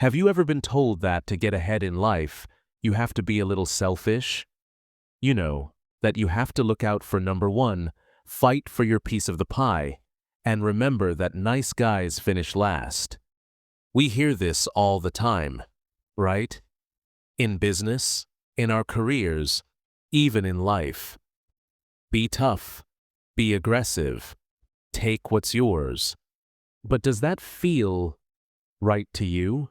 Have you ever been told that to get ahead in life, you have to be a little selfish? You know, that you have to look out for number one, fight for your piece of the pie, and remember that nice guys finish last. We hear this all the time, right? In business, in our careers, even in life. Be tough, be aggressive, take what's yours. But does that feel right to you?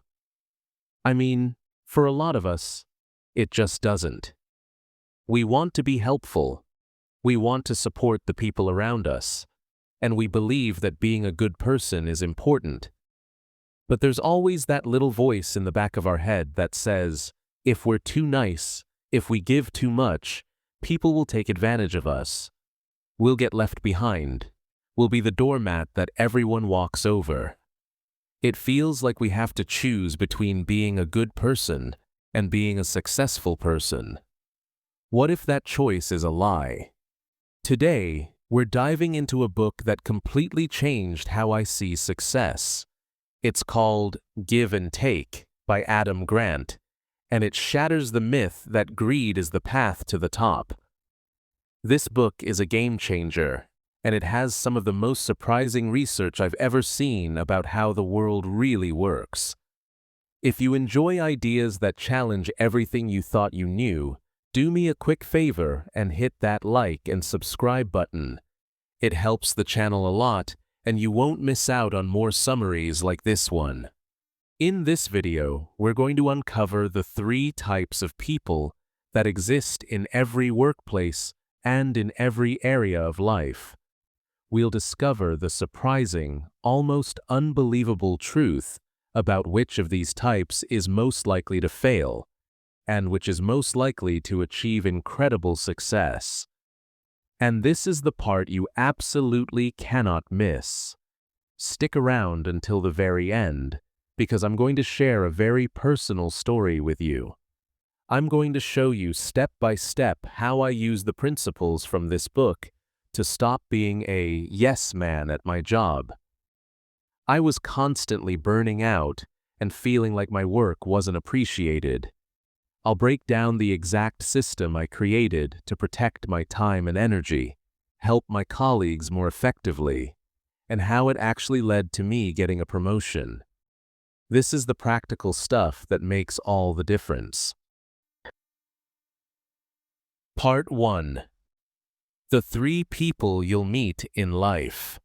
I mean, for a lot of us, it just doesn't. We want to be helpful. We want to support the people around us. And we believe that being a good person is important. But there's always that little voice in the back of our head that says, if we're too nice, if we give too much, people will take advantage of us. We'll get left behind. We'll be the doormat that everyone walks over. It feels like we have to choose between being a good person and being a successful person. What if that choice is a lie? Today, we're diving into a book that completely changed how I see success. It's called Give and Take by Adam Grant, and it shatters the myth that greed is the path to the top. This book is a game changer, and it has some of the most surprising research I've ever seen about how the world really works. If you enjoy ideas that challenge everything you thought you knew, do me a quick favor and hit that like and subscribe button. It helps the channel a lot, and you won't miss out on more summaries like this one. In this video, we're going to uncover the 3 types of people that exist in every workplace and in every area of life. We'll discover the surprising, almost unbelievable truth about which of these types is most likely to fail, and which is most likely to achieve incredible success. And this is the part you absolutely cannot miss. Stick around until the very end, because I'm going to share a very personal story with you. I'm going to show you step by step how I use the principles from this book to stop being a yes man at my job. I was constantly burning out and feeling like my work wasn't appreciated. I'll break down the exact system I created to protect my time and energy, help my colleagues more effectively, and how it actually led to me getting a promotion. This is the practical stuff that makes all the difference. Part 1. The 3 people you'll meet in life.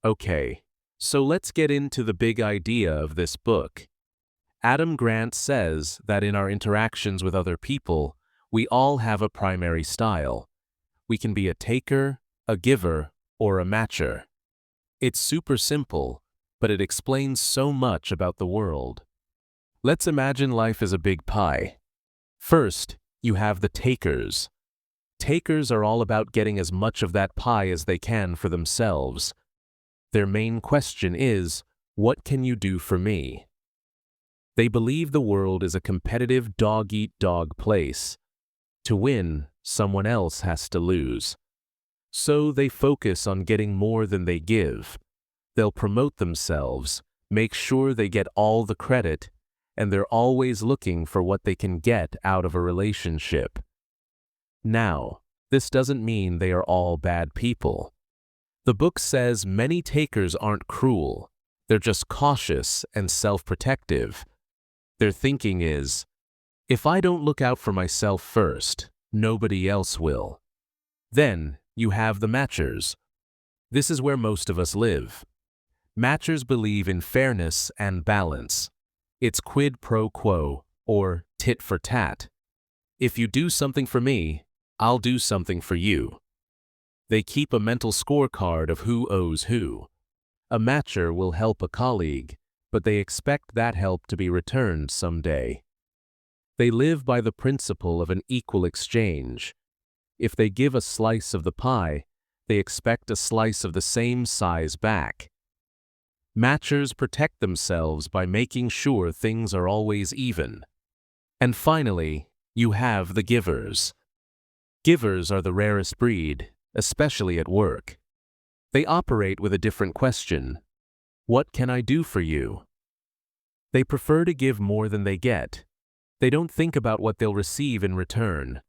Okay, so let's get into the big idea of this book. Adam Grant says that in our interactions with other people, we all have a primary style. We can be a taker, a giver, or a matcher. It's super simple, but it explains so much about the world. Let's imagine life is a big pie. First, you have the takers. Takers are all about getting as much of that pie as they can for themselves. Their main question is, what can you do for me? They believe the world is a competitive dog-eat-dog place. To win, someone else has to lose. So they focus on getting more than they give. They'll promote themselves, make sure they get all the credit, and they're always looking for what they can get out of a relationship. Now, this doesn't mean they are all bad people. The book says many takers aren't cruel. They're just cautious and self-protective. Their thinking is, if I don't look out for myself first, nobody else will. Then, you have the matchers. This is where most of us live. Matchers believe in fairness and balance. It's quid pro quo, or tit-for-tat. If you do something for me, I'll do something for you. They keep a mental scorecard of who owes who. A matcher will help a colleague, but they expect that help to be returned someday. They live by the principle of an equal exchange. If they give a slice of the pie, they expect a slice of the same size back. Matchers protect themselves by making sure things are always even. And finally, you have the givers. Givers are the rarest breed, especially at work. They operate with a different question. What can I do for you? They prefer to give more than they get. They don't think about what they'll receive in return.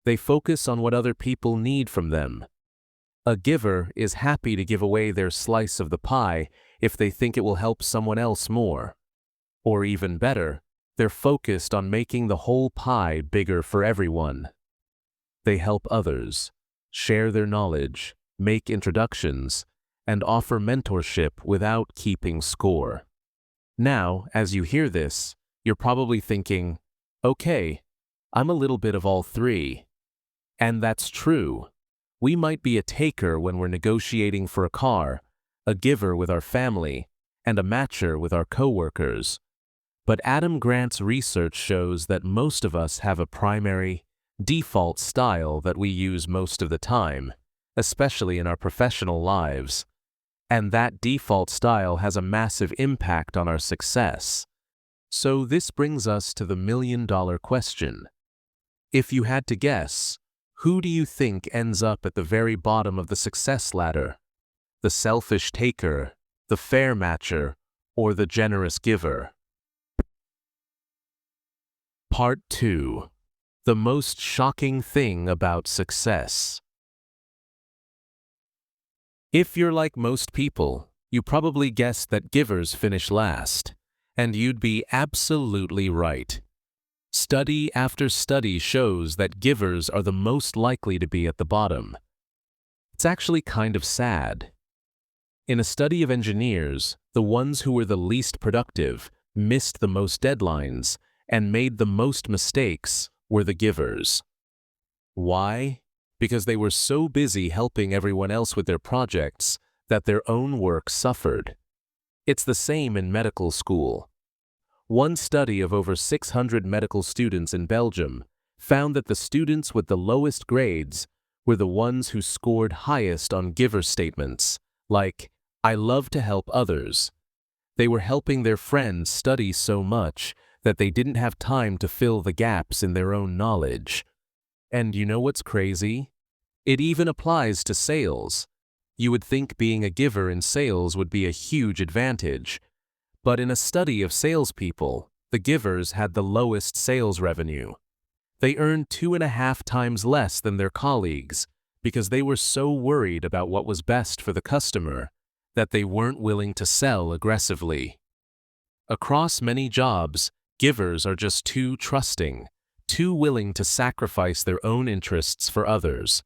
They focus on what other people need from them. A giver is happy to give away their slice of the pie if they think it will help someone else more. Or even better, they're focused on making the whole pie bigger for everyone. They help others, share their knowledge, make introductions, and offer mentorship without keeping score. Now, as you hear this, you're probably thinking, okay, I'm a little bit of all three. And that's true. We might be a taker when we're negotiating for a car, a giver with our family, and a matcher with our coworkers. But Adam Grant's research shows that most of us have a primary, default style that we use most of the time, especially in our professional lives. And that default style has a massive impact on our success. So this brings us to the million-dollar question. If you had to guess, who do you think ends up at the very bottom of the success ladder? The selfish taker, the fair matcher, or the generous giver? Part 2. The most shocking thing about success. If you're like most people, you probably guessed that givers finish last, and you'd be absolutely right. Study after study shows that givers are the most likely to be at the bottom. It's actually kind of sad. In a study of engineers, the ones who were the least productive, missed the most deadlines, and made the most mistakes were the givers. Why? Because they were so busy helping everyone else with their projects that their own work suffered. It's the same in medical school. One study of over 600 medical students in Belgium found that the students with the lowest grades were the ones who scored highest on giver statements, like, "I love to help others." They were helping their friends study so much that they didn't have time to fill the gaps in their own knowledge. And you know what's crazy? It even applies to sales. You would think being a giver in sales would be a huge advantage. But in a study of salespeople, the givers had the lowest sales revenue. They earned 2.5 times less than their colleagues because they were so worried about what was best for the customer that they weren't willing to sell aggressively. Across many jobs, givers are just too trusting, too willing to sacrifice their own interests for others.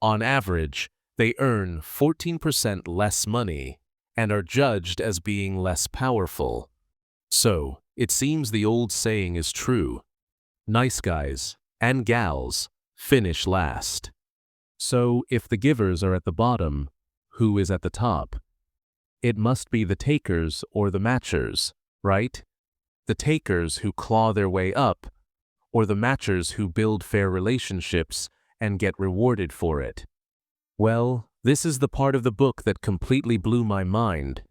On average, they earn 14% less money and are judged as being less powerful. So, it seems the old saying is true. Nice guys and gals finish last. So, if the givers are at the bottom, who is at the top? It must be the takers or the matchers, right? The takers who claw their way up, or the matchers who build fair relationships and get rewarded for it. Well, this is the part of the book that completely blew my mind.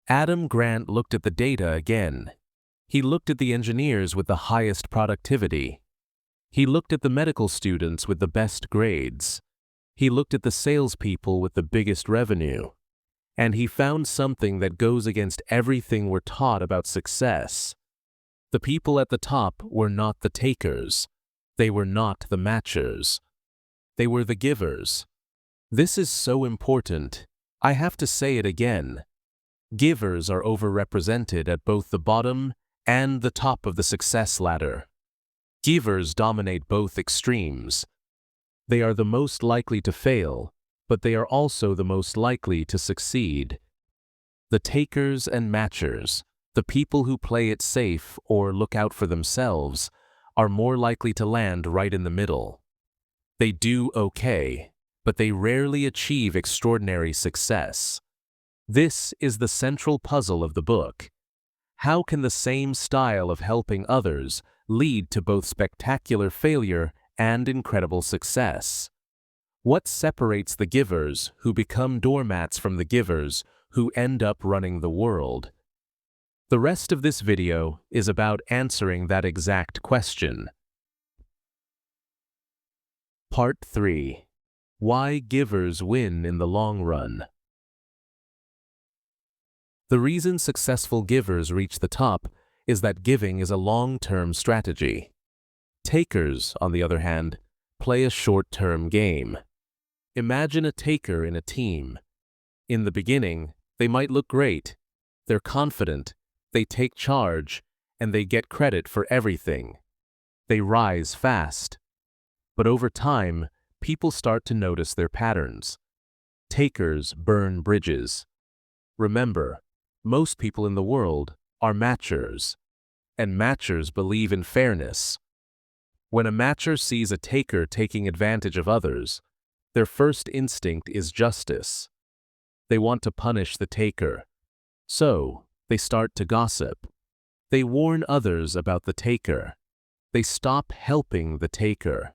Adam Grant looked at the data again. He looked at the engineers with the highest productivity. He looked at the medical students with the best grades. He looked at the salespeople with the biggest revenue. And he found something that goes against everything we're taught about success. The people at the top were not the takers. They were not the matchers. They were the givers. This is so important. I have to say it again. Givers are overrepresented at both the bottom and the top of the success ladder. Givers dominate both extremes. They are the most likely to fail, but they are also the most likely to succeed. The takers and matchers, the people who play it safe or look out for themselves, are more likely to land right in the middle. They do okay, but they rarely achieve extraordinary success. This is the central puzzle of the book. How can the same style of helping others lead to both spectacular failure and incredible success? What separates the givers who become doormats from the givers who end up running the world? The rest of this video is about answering that exact question. Part 3. Why givers win in the long run. The reason successful givers reach the top is that giving is a long-term strategy. Takers, on the other hand, play a short-term game. Imagine a taker in a team. In the beginning, they might look great. They're confident, they take charge, and they get credit for everything. They rise fast. But over time, people start to notice their patterns. Takers burn bridges. Remember, most people in the world are matchers, and matchers believe in fairness. When a matcher sees a taker taking advantage of others, their first instinct is justice. They want to punish the taker. So, they start to gossip. They warn others about the taker. They stop helping the taker.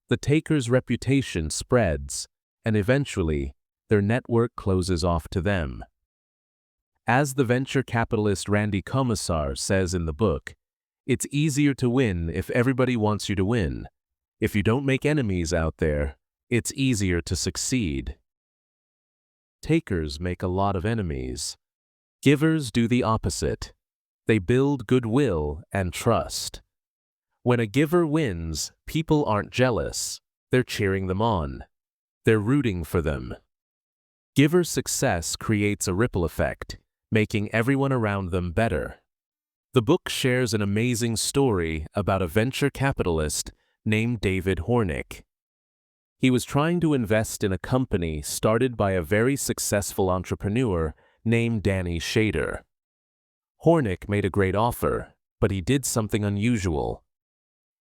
The taker's reputation spreads, and eventually, their network closes off to them. As the venture capitalist Randy Komisar says in the book, it's easier to win if everybody wants you to win. If you don't make enemies out there, it's easier to succeed. Takers make a lot of enemies. Givers do the opposite. They build goodwill and trust. When a giver wins, people aren't jealous. They're cheering them on. They're rooting for them. Giver success creates a ripple effect, making everyone around them better. The book shares an amazing story about a venture capitalist named David Hornick. He was trying to invest in a company started by a very successful entrepreneur named Danny Shader. Hornick made a great offer, but he did something unusual.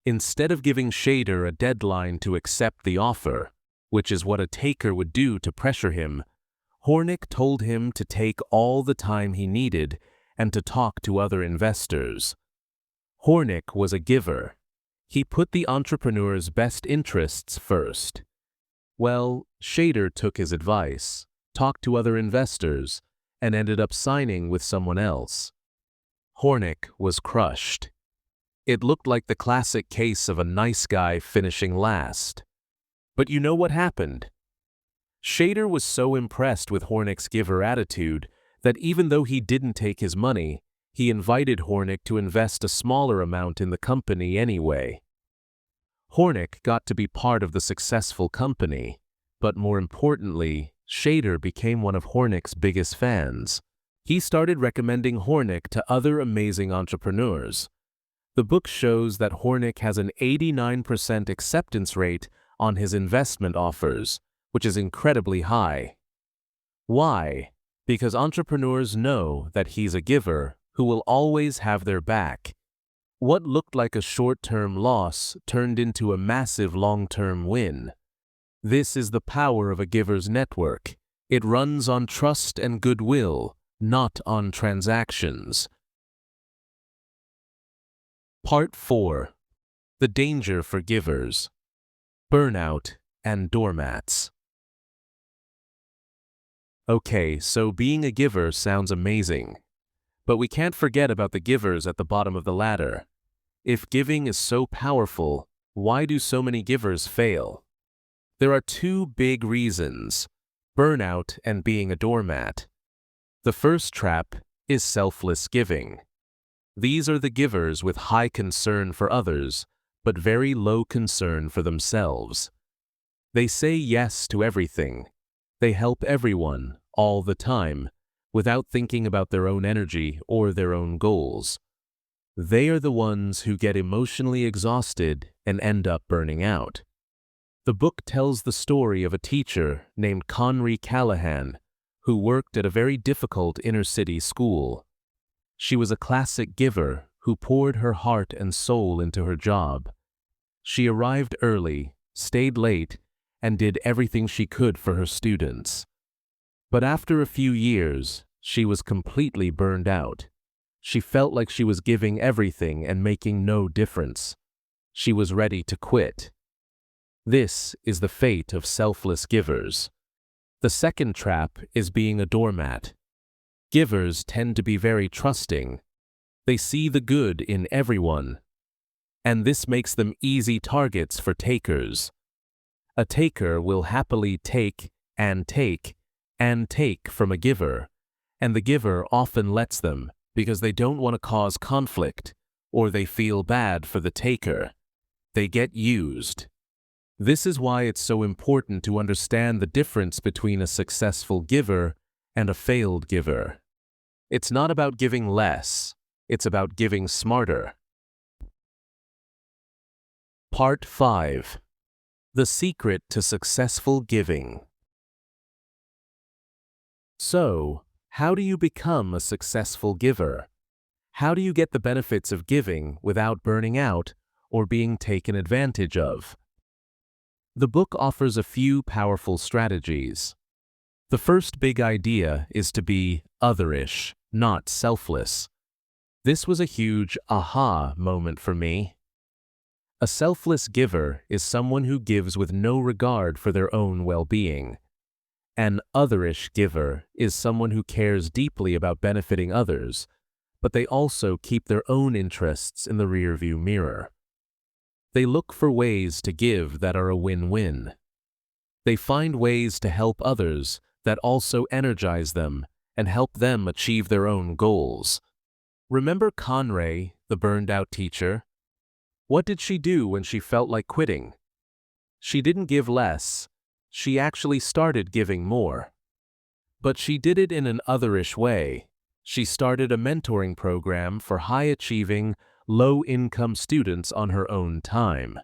Instead of giving Shader a deadline to accept the offer, which is what a taker would do to pressure him, Hornick told him to take all the time he needed and to talk to other investors. Hornick was a giver. He put the entrepreneur's best interests first. Well, Shader took his advice, talked to other investors, and ended up signing with someone else. Hornick was crushed. It looked like the classic case of a nice guy finishing last. But you know what happened? Shader was so impressed with Hornick's giver attitude that even though he didn't take his money, he invited Hornick to invest a smaller amount in the company anyway. Hornick got to be part of the successful company, but more importantly, Shader became one of Hornick's biggest fans. He started recommending Hornick to other amazing entrepreneurs. The book shows that Hornick has an 89% acceptance rate on his investment offers, which is incredibly high. Why? Because entrepreneurs know that he's a giver who will always have their back. What looked like a short-term loss turned into a massive long-term win. This is the power of a giver's network. It runs on trust and goodwill, not on transactions. Part 4. The danger for givers. Burnout and doormats. Okay, so being a giver sounds amazing. But we can't forget about the givers at the bottom of the ladder. If giving is so powerful, why do so many givers fail? There are two big reasons: burnout and being a doormat. The first trap is selfless giving. These are the givers with high concern for others, but very low concern for themselves. They say yes to everything. They help everyone, all the time, without thinking about their own energy or their own goals. They are the ones who get emotionally exhausted and end up burning out. The book tells the story of a teacher named Conry Callahan, who worked at a very difficult inner-city school. She was a classic giver who poured her heart and soul into her job. She arrived early, stayed late, and did everything she could for her students. But after a few years, she was completely burned out. She felt like she was giving everything and making no difference. She was ready to quit. This is the fate of selfless givers. The second trap is being a doormat. Givers tend to be very trusting. They see the good in everyone, and this makes them easy targets for takers. A taker will happily take and take and take from a giver, And the giver often lets them because they don't want to cause conflict, or they feel bad for the taker. They get used. This is why it's so important to understand the difference between a successful giver and a failed giver. It's not about giving less, it's about giving smarter. Part 5. The secret to successful giving. So, how do you become a successful giver? How do you get the benefits of giving without burning out or being taken advantage of? The book offers a few powerful strategies. The first big idea is to be otherish, not selfless. This was a huge aha moment for me. A selfless giver is someone who gives with no regard for their own well-being. An otherish giver is someone who cares deeply about benefiting others, but they also keep their own interests in the rearview mirror. They look for ways to give that are a win-win. They find ways to help others that also energize them and help them achieve their own goals. Remember Conray, the burned-out teacher? What did she do when she felt like quitting? She didn't give less. She actually started giving more. But she did it in an otherish way. She started a mentoring program for high-achieving, low-income students on her own time.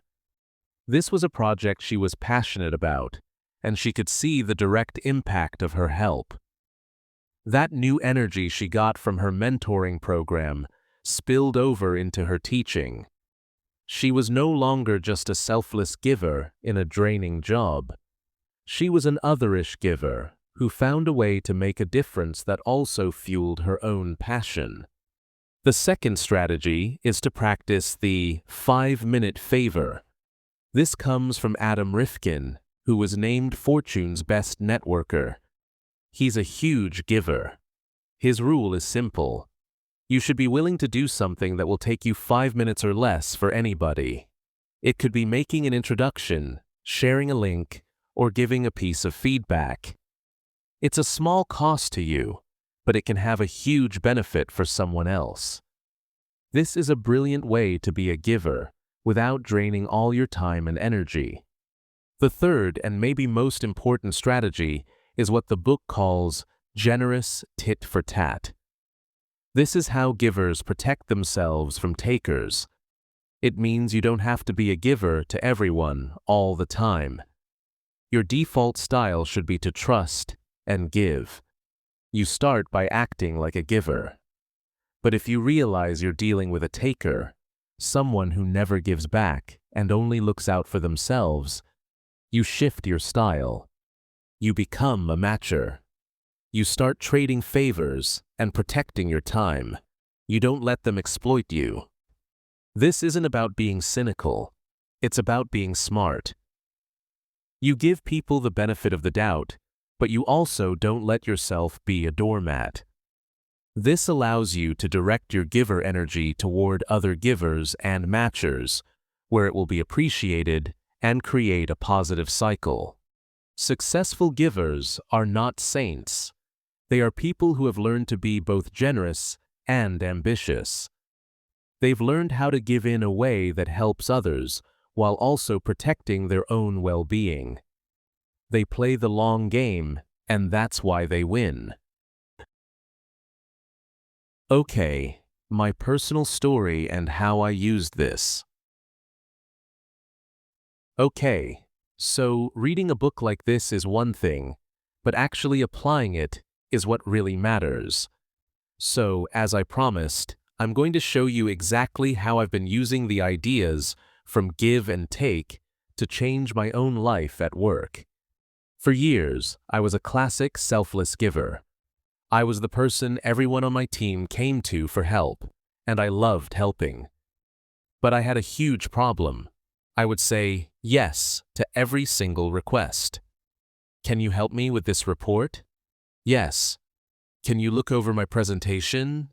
This was a project she was passionate about, and she could see the direct impact of her help. That new energy she got from her mentoring program spilled over into her teaching. She was no longer just a selfless giver in a draining job. She was an otherish giver who found a way to make a difference that also fueled her own passion. The second strategy is to practice the 5-minute favor. This comes from Adam Rifkin, who was named Fortune's best networker. He's a huge giver. His rule is simple. You should be willing to do something that will take you 5 minutes or less for anybody. It could be making an introduction, sharing a link, or giving a piece of feedback. It's a small cost to you, but it can have a huge benefit for someone else. This is a brilliant way to be a giver without draining all your time and energy. The third and maybe most important strategy is what the book calls generous tit-for-tat. This is how givers protect themselves from takers. It means you don't have to be a giver to everyone all the time. Your default style should be to trust and give. You start by acting like a giver. But if you realize you're dealing with a taker, someone who never gives back and only looks out for themselves, you shift your style. You become a matcher. You start trading favors and protecting your time. You don't let them exploit you. This isn't about being cynical. It's about being smart. You give people the benefit of the doubt, but you also don't let yourself be a doormat. This allows you to direct your giver energy toward other givers and matchers, where it will be appreciated and create a positive cycle. Successful givers are not saints. They are people who have learned to be both generous and ambitious. They've learned how to give in a way that helps others while also protecting their own well-being. They play the long game, and that's why they win. Okay, my personal story and how I used this. Okay, so reading a book like this is one thing, but actually applying it is what really matters. So, as I promised, I'm going to show you exactly how I've been using the ideas from give and take to change my own life at work. For years, I was a classic selfless giver. I was the person everyone on my team came to for help, and I loved helping. But I had a huge problem. I would say yes to every single request. Can you help me with this report? Yes. Can you look over my presentation?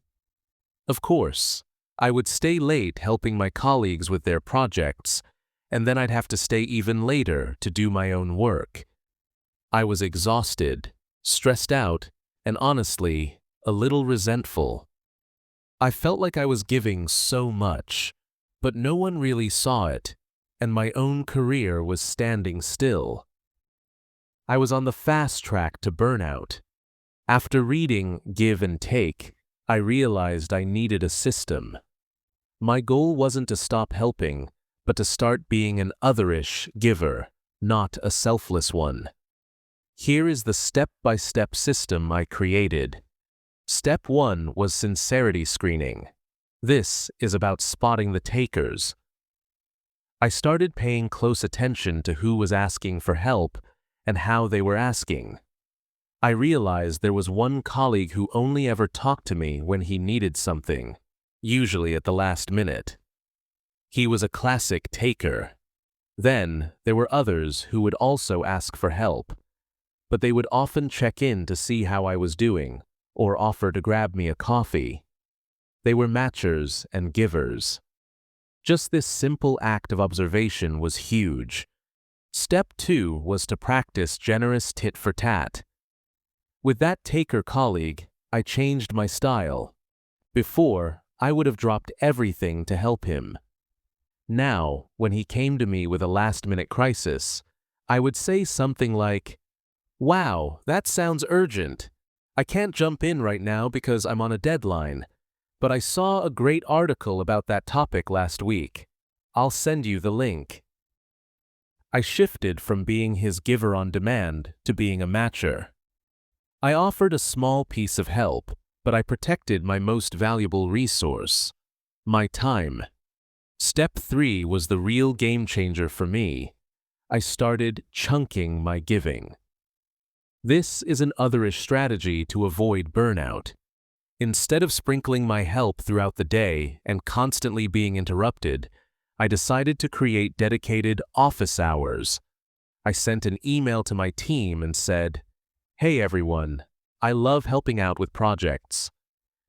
Of course. I would stay late helping my colleagues with their projects, and then I'd have to stay even later to do my own work. I was exhausted, stressed out, and honestly, a little resentful. I felt like I was giving so much, but no one really saw it, and my own career was standing still. I was on the fast track to burnout. After reading Give and Take, I realized I needed a system. My goal wasn't to stop helping, but to start being an otherish giver, not a selfless one. Here is the step-by-step system I created. Step 1 was sincerity screening. This is about spotting the takers. I started paying close attention to who was asking for help and how they were asking. I realized there was one colleague who only ever talked to me when he needed something, usually at the last minute. He was a classic taker. Then, there were others who would also ask for help, but they would often check in to see how I was doing, or offer to grab me a coffee. They were matchers and givers. Just this simple act of observation was huge. Step 2 was to practice generous tit-for-tat. With that taker colleague, I changed my style. Before, I would have dropped everything to help him. Now, when he came to me with a last-minute crisis, I would say something like, "Wow, that sounds urgent. I can't jump in right now because I'm on a deadline, but I saw a great article about that topic last week. I'll send you the link." I shifted from being his giver on demand to being a matcher. I offered a small piece of help, but I protected my most valuable resource, my time. Step 3 was the real game changer for me. I started chunking my giving. This is an otherish strategy to avoid burnout. Instead of sprinkling my help throughout the day and constantly being interrupted, I decided to create dedicated office hours. I sent an email to my team and said, "Hey everyone, I love helping out with projects.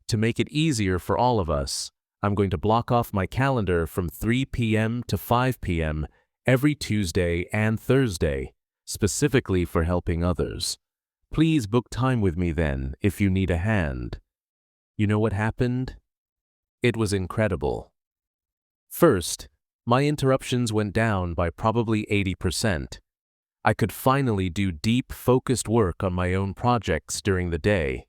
To make it easier for all of us, I'm going to block off my calendar from 3 p.m. to 5 p.m. every Tuesday and Thursday, specifically for helping others. Please book time with me then if you need a hand." You know what happened? It was incredible. First, my interruptions went down by probably 80%. I could finally do deep, focused work on my own projects during the day.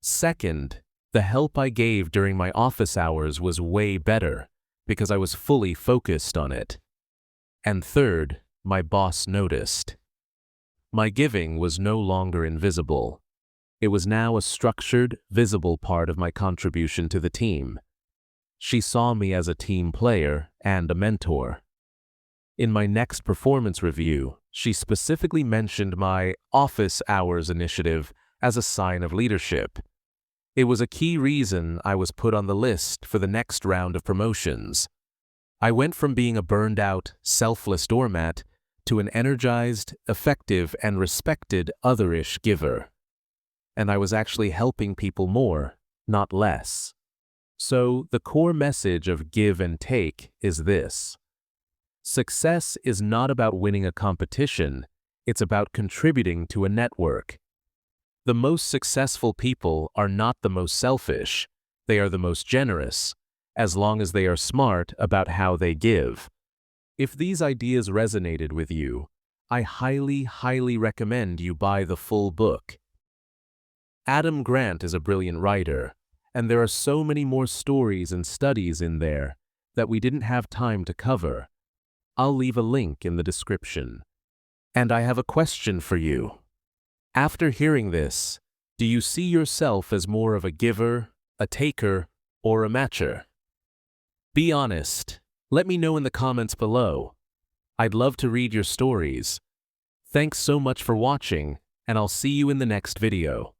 Second, the help I gave during my office hours was way better because I was fully focused on it. And third, my boss noticed. My giving was no longer invisible. It was now a structured, visible part of my contribution to the team. She saw me as a team player and a mentor. In my next performance review, she specifically mentioned my office hours initiative as a sign of leadership. It was a key reason I was put on the list for the next round of promotions. I went from being a burned-out, selfless doormat to an energized, effective, and respected otherish giver. And I was actually helping people more, not less. So, the core message of Give and Take is this. Success is not about winning a competition, it's about contributing to a network. The most successful people are not the most selfish, they are the most generous, as long as they are smart about how they give. If these ideas resonated with you, I highly recommend you buy the full book. Adam Grant is a brilliant writer, and there are so many more stories and studies in there that we didn't have time to cover. I'll leave a link in the description. And I have a question for you. After hearing this, do you see yourself as more of a giver, a taker, or a matcher? Be honest. Let me know in the comments below. I'd love to read your stories. Thanks so much for watching, and I'll see you in the next video.